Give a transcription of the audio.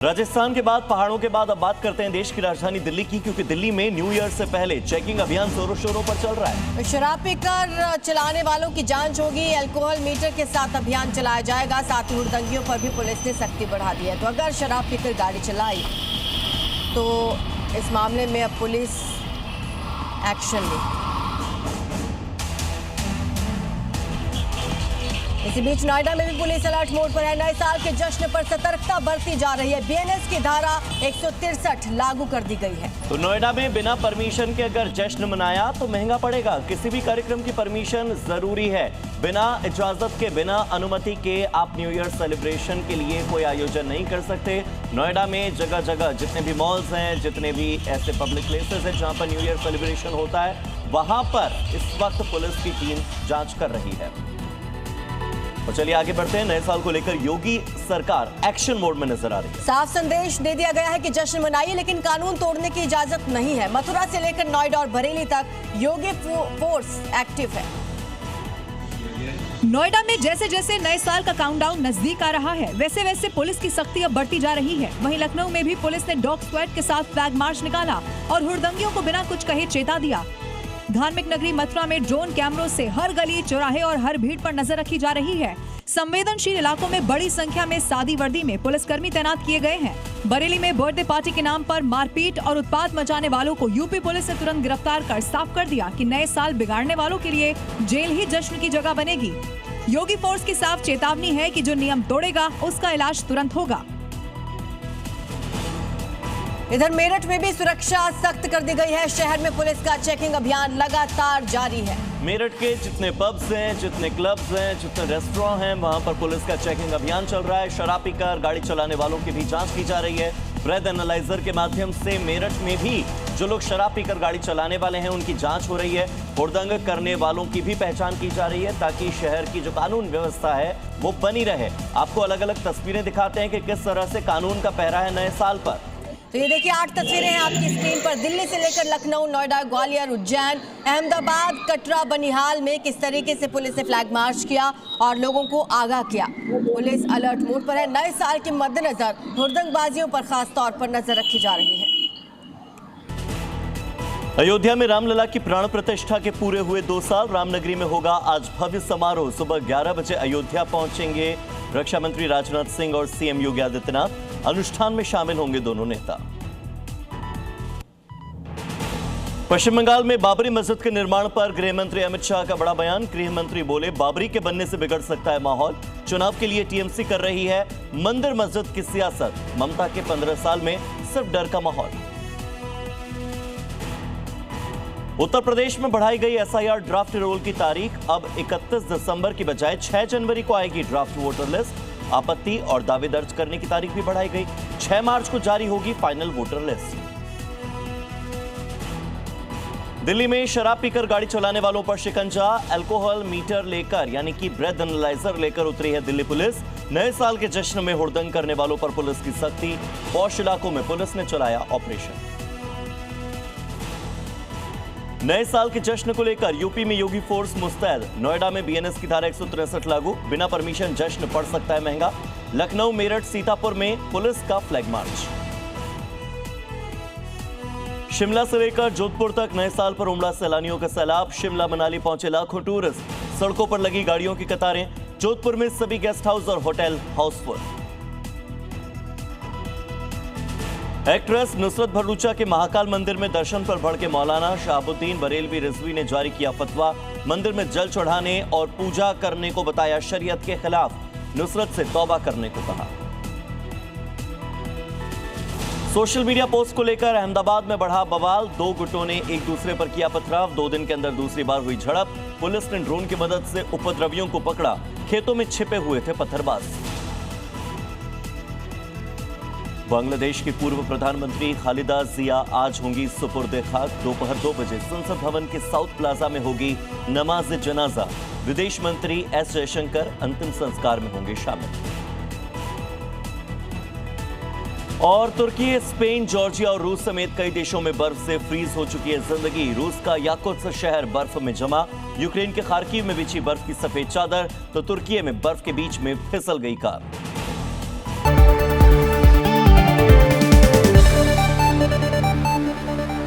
राजस्थान के बाद पहाड़ों के बाद अब बात करते हैं देश की राजधानी दिल्ली की, क्योंकि दिल्ली में न्यू ईयर से पहले चेकिंग अभियान जोरों शोरों पर चल रहा है। शराब पीकर चलाने वालों की जांच होगी, अल्कोहल मीटर के साथ अभियान चलाया जाएगा। साथ ही हुड़दंगियों पर भी पुलिस ने सख्ती बढ़ा दी है। तो अगर शराब पीकर गाड़ी चलाई तो इस मामले में अब पुलिस एक्शन ली। इसी बीच नोएडा में भी पुलिस अलर्ट मोड पर है। नए साल के जश्न पर सतर्कता बरती जा रही है। बीएनएस की धारा 163 लागू कर दी गई है। तो नोएडा में बिना परमिशन के अगर जश्न मनाया तो महंगा पड़ेगा। किसी भी कार्यक्रम की परमिशन जरूरी है। बिना इजाजत के, बिना अनुमति के आप न्यू ईयर सेलिब्रेशन के लिए कोई आयोजन नहीं कर सकते। नोएडा में जगह जगह जितने भी मॉल्स हैं, जितने भी ऐसे पब्लिक प्लेसेस हैं जहां पर न्यू ईयर सेलिब्रेशन होता है, वहां पर इस वक्त पुलिस की टीम जांच कर रही है। तो चलिए आगे बढ़ते हैं। नए साल को लेकर योगी सरकार एक्शन मोड में नजर आ रही है। साफ संदेश दे दिया गया है कि जश्न मनाइए, लेकिन कानून तोड़ने की इजाजत नहीं है। मथुरा से लेकर नोएडा और बरेली तक योगी फोर्स एक्टिव है। नोएडा में जैसे जैसे नए साल का काउंटडाउन नजदीक आ रहा है, वैसे वैसे पुलिस की सख्ती अब बढ़ती जा रही है। वहीं लखनऊ में भी पुलिस ने डॉग स्क्वाड के साथ फ्लैग मार्च निकाला और हुड़दंगियों को बिना कुछ कहे चेता दिया। धार्मिक नगरी मथुरा में ड्रोन कैमरों से हर गली, चौराहे और हर भीड़ पर नजर रखी जा रही है। संवेदनशील इलाकों में बड़ी संख्या में सादी वर्दी में पुलिसकर्मी तैनात किए गए हैं। बरेली में बर्थडे पार्टी के नाम पर मारपीट और उत्पात मचाने वालों को यूपी पुलिस ने तुरंत गिरफ्तार कर साफ कर दिया कि नए साल बिगाड़ने वालों के लिए जेल ही जश्न की जगह बनेगी। योगी फोर्स की साफ चेतावनी है कि जो नियम तोड़ेगा उसका इलाज तुरंत होगा। इधर मेरठ में भी सुरक्षा सख्त कर दी गई है। शहर में पुलिस का चेकिंग अभियान लगातार जारी है। मेरठ के जितने पब्स हैं, जितने क्लब्स हैं, जितने रेस्टोरेंट हैं, वहां पर पुलिस का चेकिंग अभियान चल रहा है। शराब पीकर गाड़ी चलाने वालों की भी जांच की जा रही है। ब्रेथ एनालाइजर के माध्यम से मेरठ में भी जो लोग शराब पीकर गाड़ी चलाने वाले हैं उनकी जांच हो रही है। हुड़दंग करने वालों की भी पहचान की जा रही है ताकि शहर की जो कानून व्यवस्था है वो बनी रहे। आपको अलग अलग तस्वीरें दिखाते हैं कि किस तरह से कानून का पहरा है नए साल पर। तो ये देखिए 8 तस्वीरें हैं आपकी स्क्रीन पर। दिल्ली से लेकर लखनऊ, नोएडा, ग्वालियर, उज्जैन, अहमदाबाद, कटरा, बनिहाल में किस तरीके से पुलिस ने फ्लैग मार्च किया और लोगों को आगाह किया। पुलिस अलर्ट मोड पर है। नए साल के मद्देनजर हुड़दंगबाजियों पर खास तौर पर नजर रखी जा रही है। अयोध्या में रामलला की प्राण प्रतिष्ठा के पूरे हुए 2 साल। रामनगरी में होगा आज भव्य समारोह। सुबह 11 बजे अयोध्या पहुंचेंगे रक्षा मंत्री राजनाथ सिंह और सीएम योगी आदित्यनाथ। अनुष्ठान में शामिल होंगे दोनों नेता। पश्चिम बंगाल में बाबरी मस्जिद के निर्माण पर गृह मंत्री अमित शाह का बड़ा बयान। गृह मंत्री बोले, बाबरी के बनने से बिगड़ सकता है माहौल। चुनाव के लिए टीएमसी कर रही है मंदिर मस्जिद की सियासत। ममता के 15 साल में सिर्फ डर का माहौल। उत्तर प्रदेश में बढ़ाई गई एसआईआर ड्राफ्ट रोल की तारीख। अब 31 दिसंबर की बजाय 6 जनवरी को आएगी ड्राफ्ट वोटर लिस्ट। आपत्ति और दावे दर्ज करने की तारीख भी बढ़ाई गई। 6 मार्च को जारी होगी फाइनल वोटर लिस्ट। दिल्ली में शराब पीकर गाड़ी चलाने वालों पर शिकंजा। अल्कोहल मीटर लेकर यानी कि ब्रेथ एनालाइजर लेकर उतरी है दिल्ली पुलिस। नए साल के जश्न में हुड़दंग करने वालों पर पुलिस की सख्ती। पौष इलाकों में पुलिस ने चलाया ऑपरेशन। नए साल के जश्न को लेकर यूपी में योगी फोर्स मुस्तैद। नोएडा में बीएनएस की धारा 163 लागू। बिना परमिशन जश्न पड़ सकता है महंगा। लखनऊ, मेरठ, सीतापुर में पुलिस का फ्लैग मार्च। शिमला से लेकर जोधपुर तक नए साल पर उमड़ा सैलानियों का सैलाब। शिमला मनाली पहुंचे लाखों टूरिस्ट। सड़कों पर लगी गाड़ियों की कतारें। जोधपुर में सभी गेस्ट हाउस और होटल हाउसफुल। एक्ट्रेस नुसरत भरूचा के महाकाल मंदिर में दर्शन पर भड़के मौलाना। शहाबुद्दीन बरेलवी रिजवी ने जारी किया फतवा। मंदिर में जल चढ़ाने और पूजा करने को बताया शरीयत के खिलाफ। नुसरत से तौबा करने को कहा। सोशल मीडिया पोस्ट को लेकर अहमदाबाद में बढ़ा बवाल। 2 गुटों ने एक दूसरे पर किया पथराव। 2 दिन के अंदर दूसरी बार हुई झड़प। पुलिस ने ड्रोन की मदद से उपद्रवियों को पकड़ा। खेतों में छिपे हुए थे पत्थरबाज। बांग्लादेश की पूर्व प्रधानमंत्री खालिदा जिया आज होंगी सुपुर्दे खाक। दोपहर 2 बजे संसद भवन के साउथ प्लाजा में होगी नमाज जनाजा। विदेश मंत्री एस जयशंकर अंतिम संस्कार में होंगे शामिल। और तुर्की, स्पेन, जॉर्जिया और रूस समेत कई देशों में बर्फ से फ्रीज हो चुकी है जिंदगी। रूस का याकुत्स्क शहर बर्फ में जमा। यूक्रेन के खार्किव में बिछी बर्फ की सफेद चादर, तो तुर्की में बर्फ के बीच में फिसल गई कार।